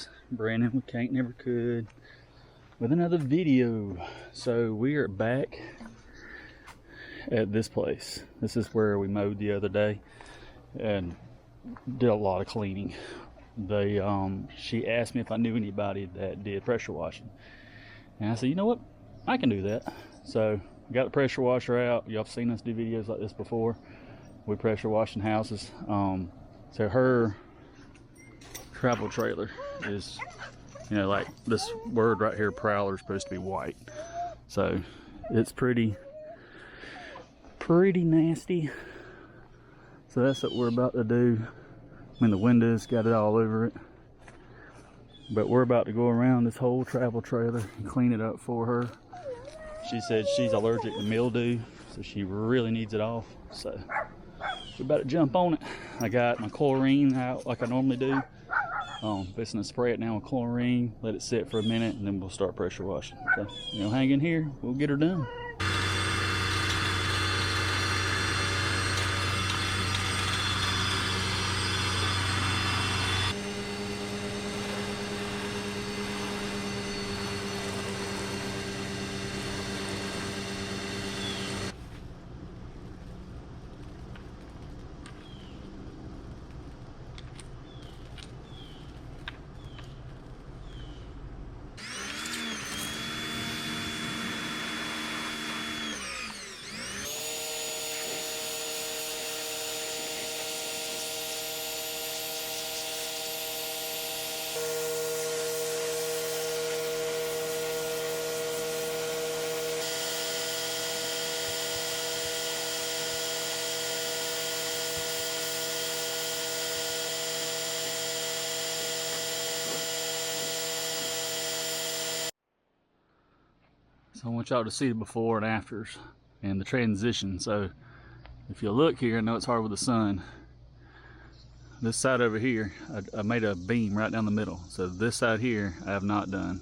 guys, Brandon with Can't Never Could with another video. So we are back at this place. This is where we mowed the other day and did a lot of cleaning. She asked me if I knew anybody that did pressure washing, and I said, you know what, I can do that. So I got the pressure washer out. Y'all have seen us do videos like this before. We pressure washing houses. So her travel trailer is, you know, like this word right here, prowler, is supposed to be white. So it's pretty nasty. So that's what we're about to do. I mean, the windows got it all over it. But we're about to go around this whole travel trailer and clean it up for her. She said she's allergic to mildew, so she really needs it off. So we're about to jump on it. I got my chlorine out like I normally do. Fixing to spray it now with chlorine, let it sit for a minute, and then we'll start pressure washing. So, you know, hang in here, we'll get her done. So I want y'all to see the before and afters and the transition. So if you look here, I know it's hard with the sun. This side over here, I made a beam right down the middle. So this side here, I have not done.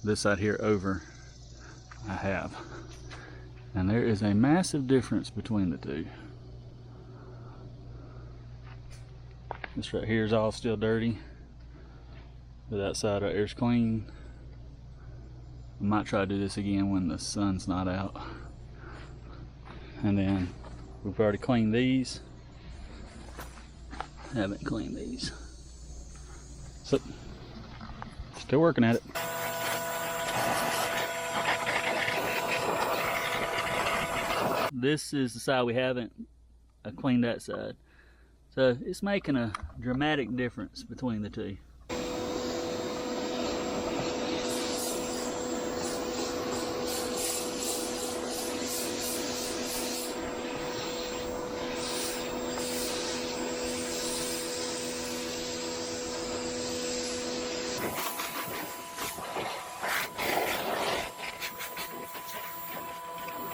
This side here over, I have. And there is a massive difference between the two. This right here is all still dirty, but that side right here is clean. I might try to do this again when the sun's not out. And then we've already cleaned these. Haven't cleaned these. So, still working at it. This is the side we haven't. I cleaned that side. So it's making a dramatic difference between the two.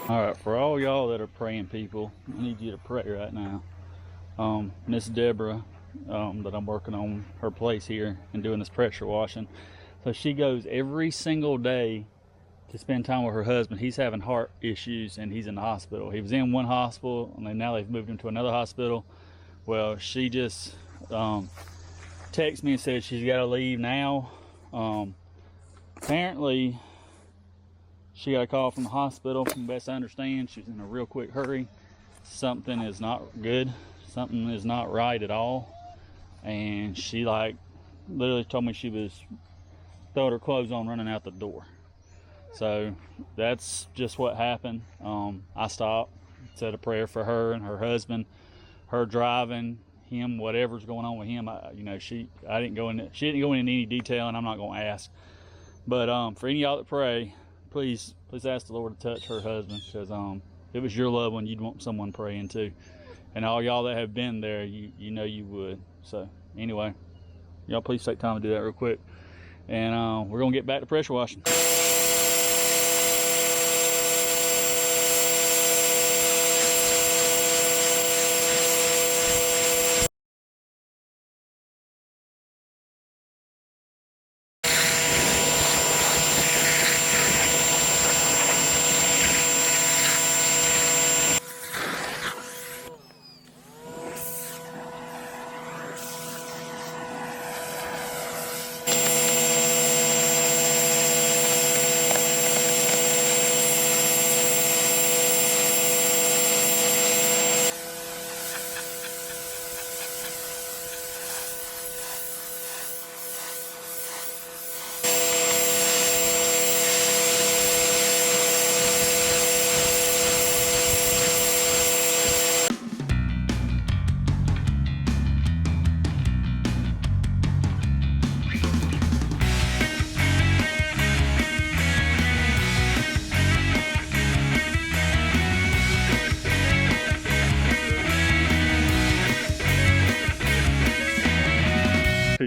All right, for all y'all that are praying people, I need you to pray right now. Miss Deborah, that I'm working on her place here and doing this pressure washing. So she goes every single day to spend time with her husband. He's having heart issues and he's in the hospital. He was in one hospital and now they've moved him to another hospital. Well, she just texted me and said she's got to leave now. Apparently, she got a call from the hospital. From the best I understand, she's in a real quick hurry. Something is not good. Something is not right at all. And she like literally told me she was throwing her clothes on, running out the door. So that's just what happened. I stopped, said a prayer for her and her husband, her driving, him, whatever's going on with him. She didn't go into any detail, and I'm not going to ask. But for any of y'all that pray, please ask the Lord to touch her husband, because if it was your loved one, you'd want someone praying too. And all y'all that have been there, you know you would. So anyway, y'all please take time to do that real quick. And we're gonna get back to pressure washing.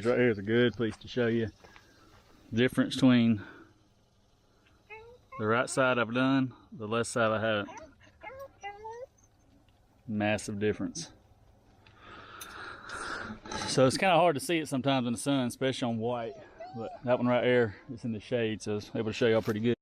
piece right here is a good piece to show you the difference between the right side I've done, the left side I haven't. Massive difference. So it's kind of hard to see it sometimes in the sun, especially on white. But that one right there is in the shade, so I was able to show y'all pretty good.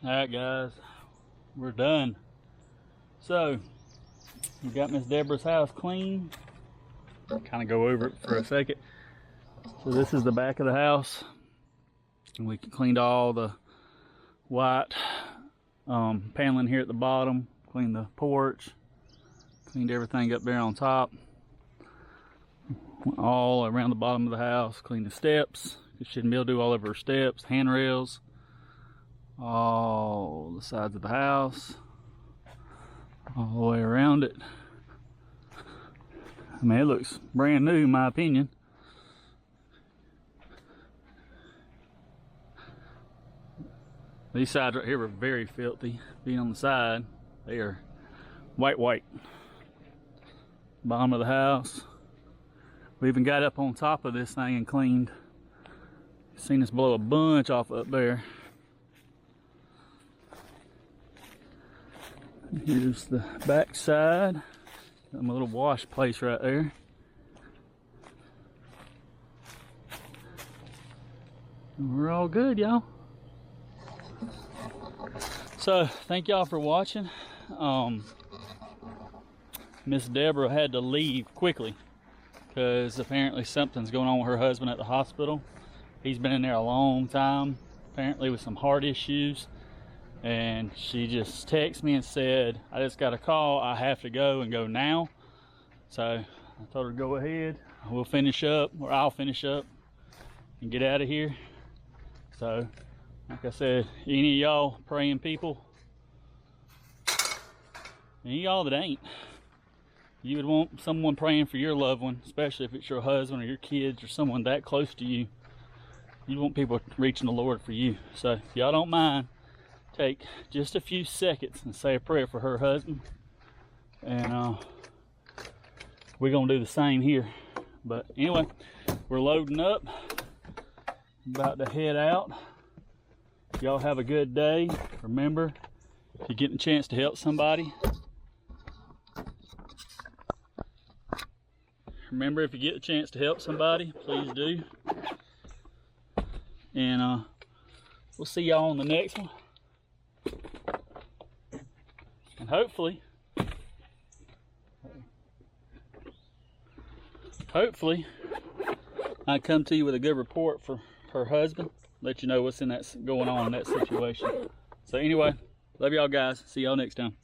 Alright guys, we're done. So, we got Miss Deborah's house clean. Kind of go over it for a second. So this is the back of the house. And we cleaned all the white paneling here at the bottom. Cleaned the porch. Cleaned everything up there on top. Went all around the bottom of the house. Cleaned the steps. She had mildew all over her steps, handrails. all the sides of the house, all the way around it. I mean, it looks brand new in my opinion. These sides right here were very filthy. Being on the side, they are white. Bottom of the house. We even got up on top of this thing and cleaned. Seen us blow a bunch off up there. Here's the back side. Got my little wash place right there. And we're all good, y'all. So thank y'all for watching. Miss Deborah had to leave quickly because apparently something's going on with her husband at the hospital. He's been in there a long time, apparently with some heart issues. And she just texted me and said, I just got a call, I have to go and go now. So I told her, go ahead, we'll finish up, or I'll finish up and get out of here. So, like I said, any of y'all praying people, any of y'all that ain't, you would want someone praying for your loved one, especially if it's your husband or your kids or someone that close to you. You want people reaching the Lord for you. So if y'all don't mind, take just a few seconds and say a prayer for her husband. And we're gonna do the same here. But anyway, we're loading up, about to head out. Y'all have a good day. Remember, if you get a chance to help somebody, please do. And we'll see y'all on the next one. And hopefully I come to you with a good report for her husband, let you know what's going on in that situation. So anyway, love y'all guys. See y'all next time.